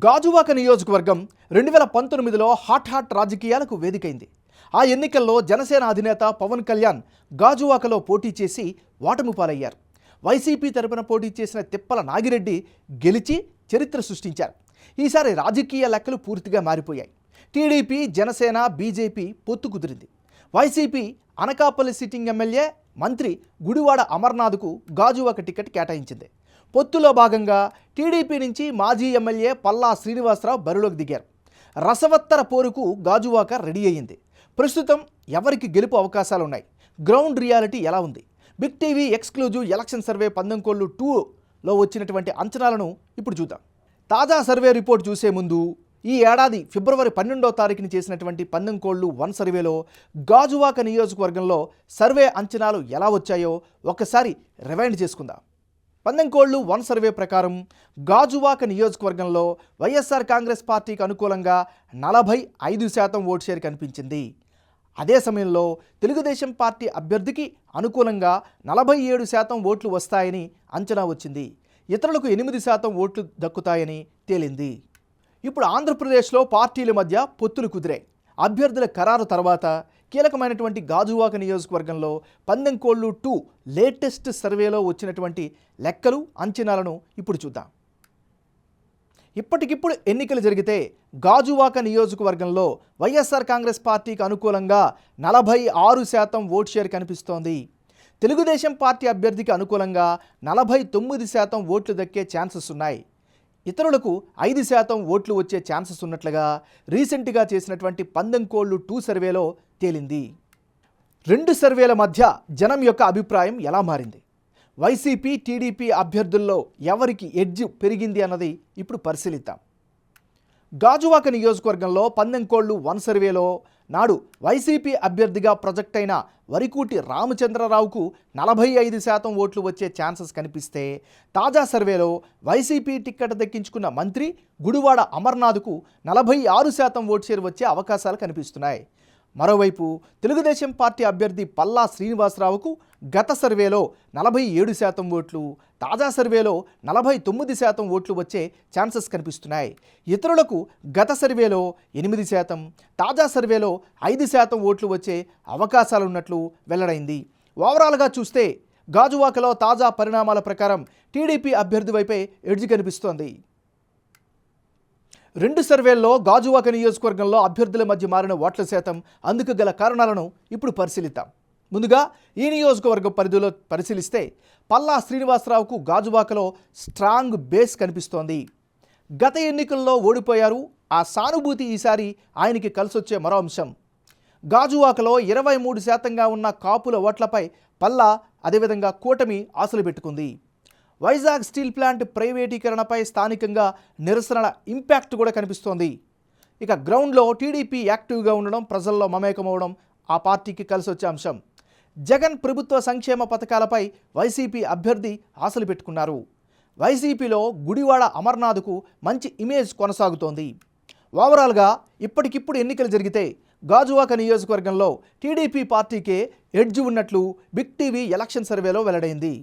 గాజువాక నియోజకవర్గం 2019లో హాట్ రాజకీయాలకు వేదికైంది. ఆ ఎన్నికల్లో జనసేన అధినేత పవన్ కళ్యాణ్ గాజువాకలో పోటీ చేసి ఓటమి పాలయ్యారు. వైసీపీ తరపున పోటీ చేసిన తిప్పల నాగిరెడ్డి గెలిచి చరిత్ర సృష్టించారు. ఈసారి రాజకీయ లెక్కలు పూర్తిగా మారిపోయాయి. టీడీపీ, జనసేన, బీజేపీ పొత్తు కుదిరింది. వైసీపీ అనకాపల్లి సిట్టింగ్ ఎమ్మెల్యే మంత్రి గుడివాడ అమర్నాథ్కు గాజువాక టికెట్ కేటాయించింది. పొత్తులో భాగంగా టీడీపీ నుంచి మాజీ ఎమ్మెల్యే పల్లా శ్రీనివాసరావు బరిలోకి దిగారు. రసవత్తర పోరుకు గాజువాక రెడీ అయ్యింది. ప్రస్తుతం ఎవరికి గెలుపు అవకాశాలున్నాయి, గ్రౌండ్ రియాలిటీ ఎలా ఉంది, Big TV exclusive election survey పందెంకోళ్ళు 2లో వచ్చినటువంటి అంచనాలను ఇప్పుడు చూద్దాం. తాజా సర్వే రిపోర్ట్ చూసే ముందు ఈ ఏడాది ఫిబ్రవరి 12వ తారీఖున చేసినటువంటి పందెంకోళ్ళు 1 సర్వేలో గాజువాక నియోజకవర్గంలో సర్వే అంచనాలు ఎలా వచ్చాయో ఒక్కసారి రివైండ్ చేసుకుందాం. పందెంకోళ్ళు 1 సర్వే ప్రకారం గాజువాక నియోజకవర్గంలో వైఎస్ఆర్ కాంగ్రెస్ పార్టీకి అనుకూలంగా 45% ఓట్ షేర్ కనిపించింది. అదే సమయంలో తెలుగుదేశం పార్టీ అభ్యర్థికి అనుకూలంగా 47% ఓట్లు వస్తాయని అంచనా వచ్చింది. ఇతరులకు 8% ఓట్లు దక్కుతాయని తేలింది. ఇప్పుడు ఆంధ్రప్రదేశ్లో పార్టీల మధ్య పొత్తులు కుదిరాయి. అభ్యర్థుల ఖరారు తర్వాత కీలకమైనటువంటి గాజువాక నియోజకవర్గంలో పందెంకోళ్ళు 2 లేటెస్ట్ సర్వేలో వచ్చినటువంటి లెక్కలు, అంచనాలను ఇప్పుడు చూద్దాం. ఇప్పటికిప్పుడు ఎన్నికలు జరిగితే గాజువాక నియోజకవర్గంలో వైఎస్ఆర్ కాంగ్రెస్ పార్టీకి అనుకూలంగా 46% ఓట్ షేర్ కనిపిస్తోంది. తెలుగుదేశం పార్టీ అభ్యర్థికి అనుకూలంగా 49% ఓట్లు దక్కే ఛాన్సెస్ ఉన్నాయి. ఇతరులకు 5% ఓట్లు వచ్చే ఛాన్సెస్ ఉన్నట్లుగా రీసెంట్గా చేసినటువంటి పందెంకోళ్ళు 2 సర్వేలో తేలింది. 2 సర్వేల మధ్య జనం యొక్క అభిప్రాయం ఎలా మారింది, వైసీపీ, టీడీపీ అభ్యర్థుల్లో ఎవరికి ఎడ్జ్ పెరిగింది అన్నది ఇప్పుడు పరిశీలిద్దాం. గాజువాక నియోజకవర్గంలో పందెంకోళ్ళు 1 సర్వేలో నాడు వైసీపీ అభ్యర్థిగా ప్రొజెక్ట్ అయిన వరికూటి రామచంద్రరావుకు 45% ఓట్లు వచ్చే ఛాన్సెస్ కనిపిస్తే, తాజా సర్వేలో వైసీపీ టిక్కెట్ దక్కించుకున్న మంత్రి గుడివాడ అమర్నాథ్కు 46% ఓట్ షేర్ వచ్చే అవకాశాలు కనిపిస్తున్నాయి. మరోవైపు తెలుగుదేశం పార్టీ అభ్యర్థి పల్లా శ్రీనివాసరావుకు గత సర్వేలో 47% ఓట్లు, తాజా సర్వేలో 49% ఓట్లు వచ్చే ఛాన్సెస్ కనిపిస్తున్నాయి. ఇతరులకు గత సర్వేలో 8%, తాజా సర్వేలో 5% ఓట్లు వచ్చే అవకాశాలున్నట్లు వెల్లడైంది. ఓవరాల్గా చూస్తే గాజువాకలో తాజా పరిణామాల ప్రకారం టీడీపీ అభ్యర్థి వైపే ఎడ్జ్ కనిపిస్తోంది. 2 సర్వేల్లో గాజువాక నియోజకవర్గంలో అభ్యర్థుల మధ్య మారిన ఓట్ల శాతం, అందుకు గల కారణాలను ఇప్పుడు పరిశీలిద్దాం. ముందుగా ఈ నియోజకవర్గ పరిధిలో పరిశీలిస్తే పల్లా శ్రీనివాసరావుకు గాజువాకలో స్ట్రాంగ్ బేస్ కనిపిస్తోంది. గత ఎన్నికల్లో ఓడిపోయారు. ఆ సానుభూతి ఈసారి ఆయనకి కలిసొచ్చే మరో అంశం. గాజువాకలో 23%గా ఉన్న కాపుల ఓట్లపై పల్లా, అదేవిధంగా కూటమి ఆశలు పెట్టుకుంది. వైజాగ్ స్టీల్ ప్లాంట్ ప్రైవేటీకరణపై స్థానికంగా నిరసనల ఇంపాక్ట్ కూడా కనిపిస్తోంది. ఇక గ్రౌండ్లో టీడీపీ యాక్టివ్గా ఉండడం, ప్రజల్లో మమేకమవడం ఆ పార్టీకి కలిసొచ్చే అంశం. జగన్ ప్రభుత్వ సంక్షేమ పథకాలపై వైసీపీ అభ్యర్థి ఆశలు పెట్టుకున్నారు. వైసీపీలో గుడివాడ అమర్నాథ్కు మంచి ఇమేజ్ కొనసాగుతోంది. ఓవరాల్గా ఇప్పటికిప్పుడు ఎన్నికలు జరిగితే గాజువాక నియోజకవర్గంలో టీడీపీ పార్టీకే ఎడ్జ్ ఉన్నట్లు బిగ్ టీవీ ఎలక్షన్ సర్వేలో వెల్లడైంది.